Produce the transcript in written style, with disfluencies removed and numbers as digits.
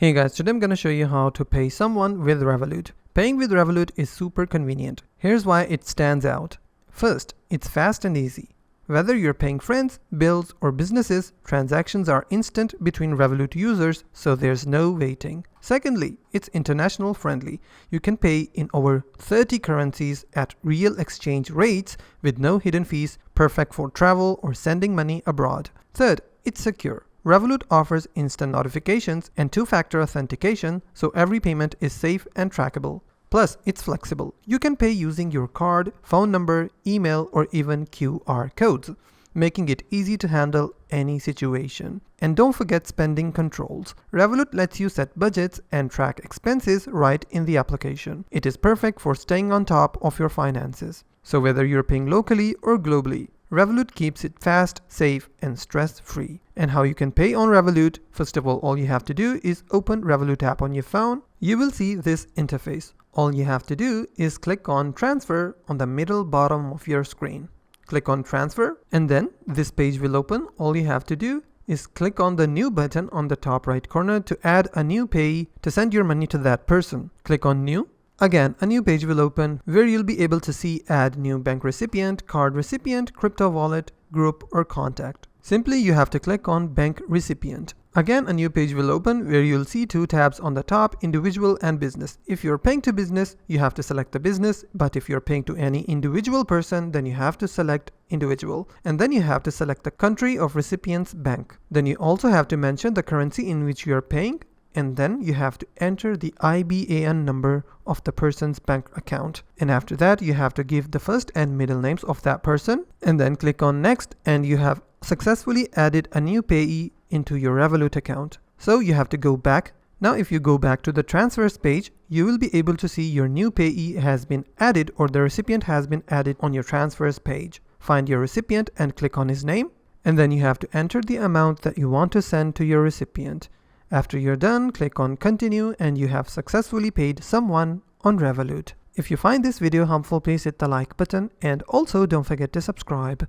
Hey guys, today I'm gonna show you how to pay someone with Revolut. Paying with Revolut is super convenient. Here's why it stands out. First, it's fast and easy. Whether you're paying friends, bills, or businesses, transactions are instant between Revolut users, so there's no waiting. Secondly, it's international friendly. You can pay in over 30 currencies at real exchange rates with no hidden fees, perfect for travel or sending money abroad. Third, it's secure. Revolut offers instant notifications and two-factor authentication, so every payment is safe and trackable. Plus, it's flexible. You can pay using your card, phone number, email, or even QR codes, making it easy to handle any situation. And don't forget spending controls. Revolut lets you set budgets and track expenses right in the application. It is perfect for staying on top of your finances. So whether you're paying locally or globally, Revolut keeps it fast, safe, and stress-free. And how you can pay on Revolut? First of all you have to do is open Revolut app on your phone. You will see this interface. All you have to do is click on Transfer on the middle bottom of your screen. Click on Transfer, and then this page will open. All you have to do is click on the New button on the top right corner to add a new payee to send your money to that person. Click on New. Again, a new page will open where you'll be able to see Add New Bank Recipient, Card Recipient, Crypto Wallet, Group, or Contact. Simply, you have to click on Bank Recipient. Again, a new page will open where you'll see two tabs on the top, Individual and Business. If you're paying to business, you have to select the business, but if you're paying to any individual person, then you have to select Individual. And then you have to select the country of recipient's bank. Then you also have to mention the currency in which you're paying, and then you have to enter the IBAN number of the person's bank account. And after that, you have to give the first and middle names of that person, and then click on Next, and you have successfully added a new payee into your Revolut account. So you have to go back. Now if you go back to the transfers page, you will be able to see your new payee has been added, or the recipient has been added on your transfers page. Find your recipient and click on his name, and then you have to enter the amount that you want to send to your recipient. After you're done, click on Continue, and you have successfully paid someone on Revolut. If you find this video helpful, please hit the like button, and also don't forget to subscribe.